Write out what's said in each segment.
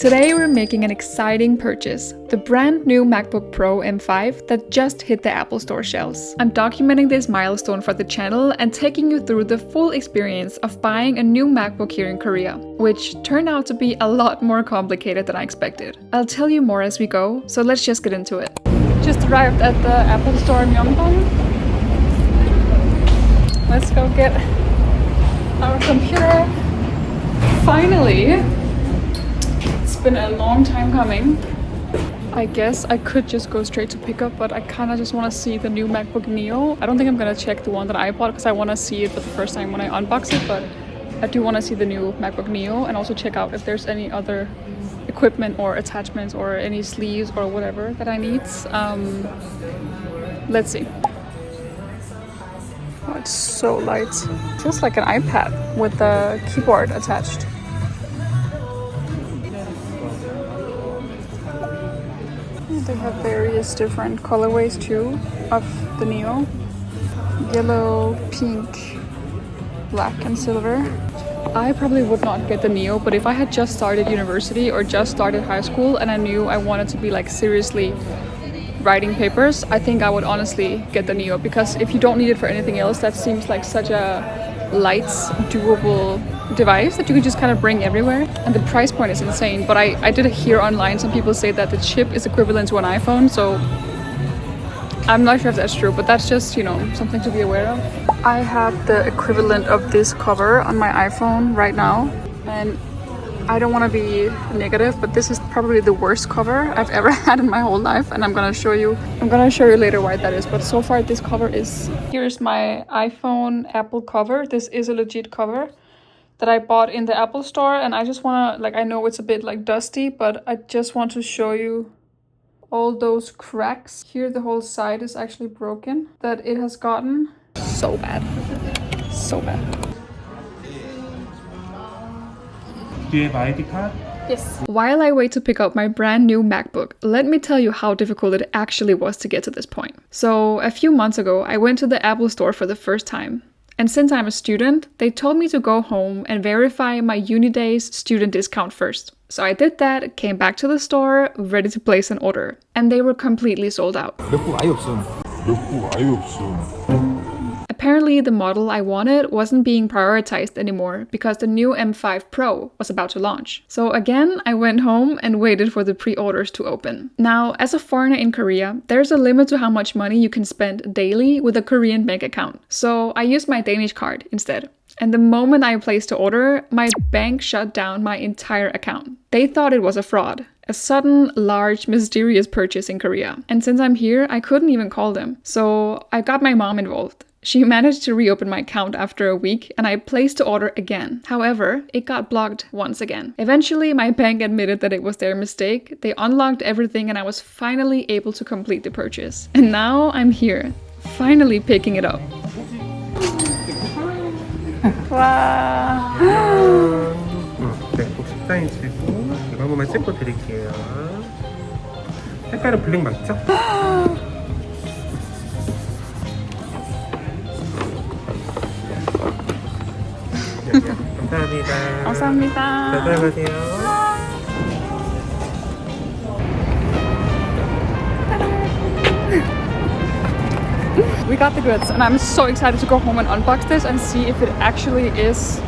Today we're making an exciting purchase, the brand new MacBook Pro M5 that just hit the Apple Store shelves. I'm documenting this milestone for the channel and taking you through the full experience of buying a new MacBook here in Korea, which turned out to be a lot more complicated than I expected. I'll tell you more as we go, so let's just get into it. Just arrived at the Apple Store in Myeongdong. Let's go get our computer. Finally! It's been a long time coming. I guess I could just go straight to pickup, but I kind of just want to see the new MacBook Neo. I don't think I'm going to check the one that I bought because I want to see it for the first time when I unbox it, but I do want to see the new MacBook Neo and also check out if there's any other equipment or attachments or any sleeves or whatever that I need. Let's see. Oh, it's so light. It feels like an iPad with the keyboard attached. They have various different colorways too of the Neo. Yellow, pink, black and silver. I probably would not get the Neo, but if I had just started university or just started high school and I knew I wanted to be like seriously writing papers, I think I would honestly get the Neo, because if you don't need it for anything else, that seems like such a light, doable device that you can just kind of bring everywhere. And the price point is insane, but I did hear online some people say that the chip is equivalent to an iPhone, so I'm not sure if that's true, but that's just, you know, something to be aware of. I have the equivalent of this cover on my iPhone right now, and I don't want to be negative, but this is probably the worst cover I've ever had in my whole life, and I'm gonna show you later why that is. But so far this cover is, here's my iPhone Apple cover. This is a legit cover that I bought in the Apple Store, and I just wanna, like, I know it's a bit like dusty, but I just want to show you all those cracks. Here the whole side is actually broken, that it has gotten so bad. So bad. Do you have ID card? Yes. While I wait to pick up my brand new MacBook, let me tell you how difficult it actually was to get to this point. So a few months ago, I went to the Apple Store for the first time. And since I'm a student, they told me to go home and verify my Unidays student discount first. So I did that, came back to the store, ready to place an order. And they were completely sold out. Apparently, the model I wanted wasn't being prioritized anymore because the new M5 Pro was about to launch. So again, I went home and waited for the pre-orders to open. Now, as a foreigner in Korea, there's a limit to how much money you can spend daily with a Korean bank account. So I used my Danish card instead. And the moment I placed the order, my bank shut down my entire account. They thought it was a fraud. A sudden, large, mysterious purchase in Korea. And since I'm here, I couldn't even call them. So I got my mom involved. She managed to reopen my account after a week, and I placed the order again. However, it got blocked once again. Eventually, my bank admitted that it was their mistake. They unlocked everything, and I was finally able to complete the purchase. And now I'm here, finally picking it up. Wow. 네, 꼭 식사인지고 이거 한 번만 찍고 드릴게요. 색깔은 블랙 맞죠? 감사합니다. 감사합니다. 잘 들어가세요. We got the goods, and I'm so excited to go home and unbox this and see if it actually is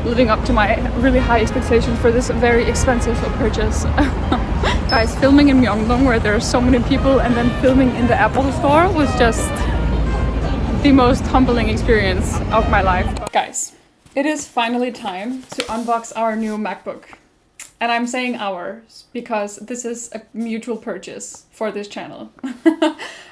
living up to my really high expectations for this very expensive purchase. Guys, filming in Myeongdong where there are so many people and then filming in the Apple Store was just the most humbling experience of my life. Guys, it is finally time to unbox our new MacBook. And I'm saying ours because this is a mutual purchase for this channel.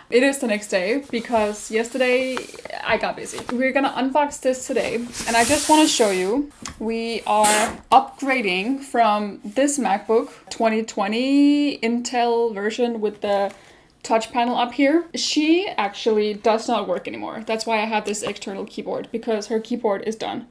It is the next day because yesterday I got busy. We're gonna unbox this today, and I just want to show you we are upgrading from this MacBook 2020 Intel version with the touch panel up here. She actually does not work anymore. That's why I have this external keyboard, because her keyboard is done.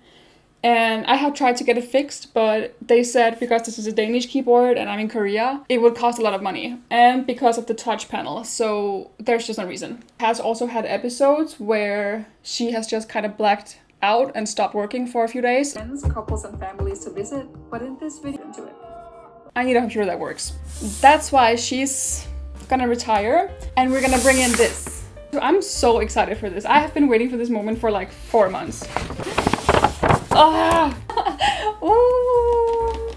And I have tried to get it fixed, but they said because this is a Danish keyboard and I'm in Korea, it would cost a lot of money. And because of the touch panel, so there's just no reason. Has also had episodes where she has just kind of blacked out and stopped working for a few days. Friends, couples and families to visit, but in this video, into it. I need a computer that works. That's why she's gonna retire and we're gonna bring in this. I'm so excited for this. I have been waiting for this moment for like 4 months. Ah! Ooh.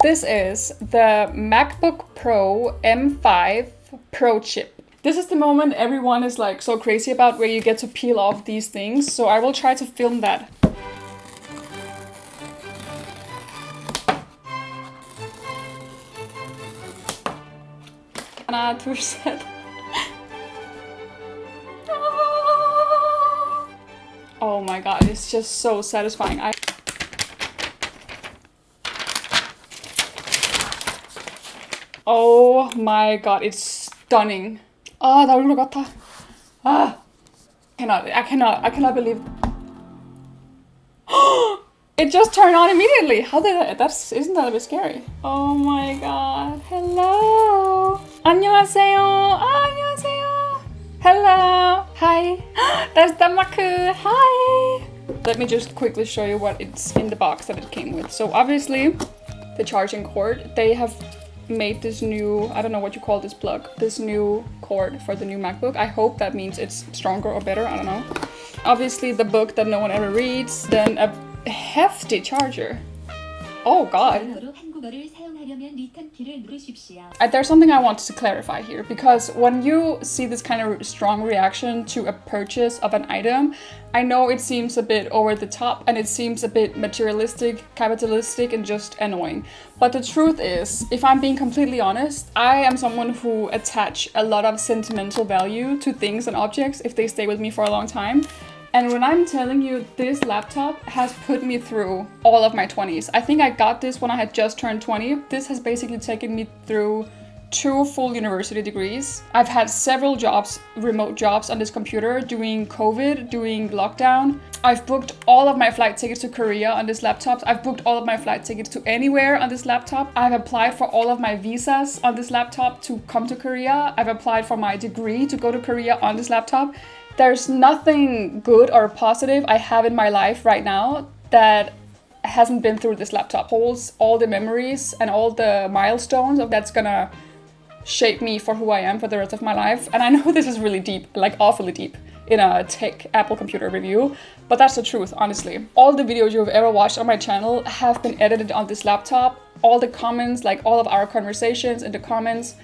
This is the MacBook Pro M5 Pro chip. This is the moment everyone is like so crazy about, where you get to peel off these things. So I will try to film that. 하나, 둘, 셋. Oh my god, it's just so satisfying. Oh my god, it's stunning. 아, 나 울것 같아. 아, I cannot believe. It just turned on immediately. How did isn't that a bit scary? Oh my god. Hello. 안녕하세요. 안녕하세요. Hello. Hi. That's the Maku. Hi. Let me just quickly show you what it's in the box that it came with. So obviously, the charging cord. They have made this new, I don't know what you call this plug, this new cord for the new MacBook. I hope that means it's stronger or better, I don't know. Obviously the book that no one ever reads, then a hefty charger. Oh god. There's something I wanted to clarify here, because when you see this kind of strong reaction to a purchase of an item, I know it seems a bit over the top and it seems a bit materialistic, capitalistic, and just annoying. But the truth is, if I'm being completely honest, I am someone who attach a lot of sentimental value to things and objects if they stay with me for a long time. And when I'm telling you, this laptop has put me through all of my 20s. I think I got this when I had just turned 20. This has basically taken me through 2 full university degrees. I've had several jobs, remote jobs on this computer, doing COVID, doing lockdown. I've booked all of my flight tickets to Korea on this laptop. I've booked all of my flight tickets to anywhere on this laptop. I've applied for all of my visas on this laptop to come to Korea. I've applied for my degree to go to Korea on this laptop. There's nothing good or positive I have in my life right now that hasn't been through this laptop. Holds all the memories and all the milestones that's gonna shape me for who I am for the rest of my life. And I know this is really deep, like awfully deep in a tech Apple computer review, but that's the truth, honestly. All the videos you've ever watched on my channel have been edited on this laptop. All the comments, like all of our conversations in the comments,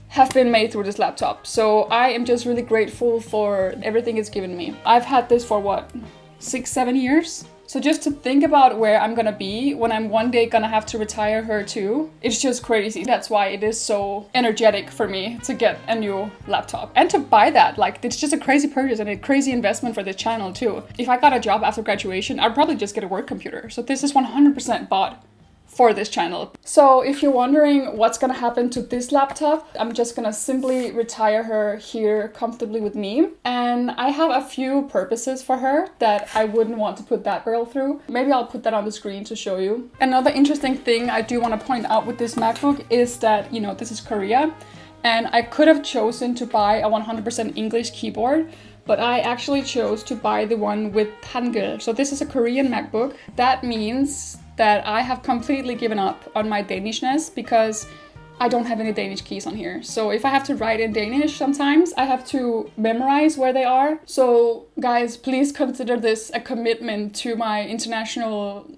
have been made through this laptop. So I am just really grateful for everything it's given me. I've had this for what, 6-7 years? So just to think about where I'm gonna be when I'm one day gonna have to retire her too, it's just crazy. That's why it is so energetic for me to get a new laptop and to buy that. Like, it's just a crazy purchase and a crazy investment for this channel too. If I got a job after graduation, I'd probably just get a work computer. So this is 100% bought for this channel. So if you're wondering what's gonna happen to this laptop, I'm just gonna simply retire her here comfortably with me. And I have a few purposes for her that I wouldn't want to put that girl through. Maybe I'll put that on the screen to show you. Another interesting thing I do want to point out with this MacBook is that, you know, this is Korea, and I could have chosen to buy a 100% English keyboard, but I actually chose to buy the one with Hangul. So this is a Korean MacBook. That means that I have completely given up on my Danishness because I don't have any Danish keys on here. So if I have to write in Danish sometimes, I have to memorize where they are. So guys, please consider this a commitment to my international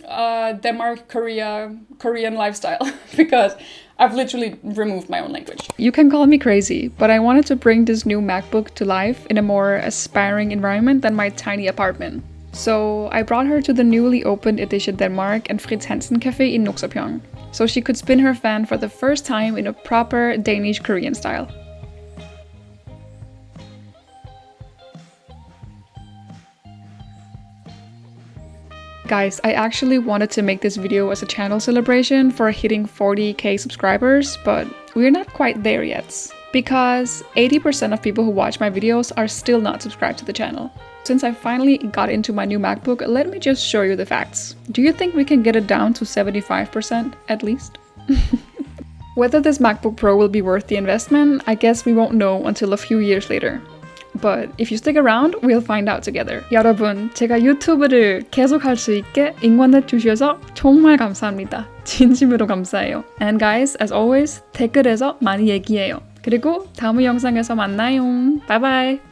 Denmark, Korean lifestyle because I've literally removed my own language. You can call me crazy, but I wanted to bring this new MacBook to life in a more aspiring environment than my tiny apartment. So I brought her to the newly opened Edition Denmark and Fritz Hansen Cafe in Noksapyong, so she could spin her fan for the first time in a proper Danish Korean style. Guys, I actually wanted to make this video as a channel celebration for hitting 40k subscribers, but we're not quite there yet, because 80% of people who watch my videos are still not subscribed to the channel. Since I finally got into my new MacBook, let me just show you the facts. Do you think we can get it down to 75% at least? Whether this MacBook Pro will be worth the investment, I guess we won't know until a few years later. But if you stick around, we'll find out together. 여러분, 제가 유튜브를 계속 할 수 있게 응원해 주셔서 정말 감사합니다. 진심으로 감사해요. And guys, as always, 댓글에서 많이 얘기해요. 그리고 다음 영상에서 만나요. Bye bye.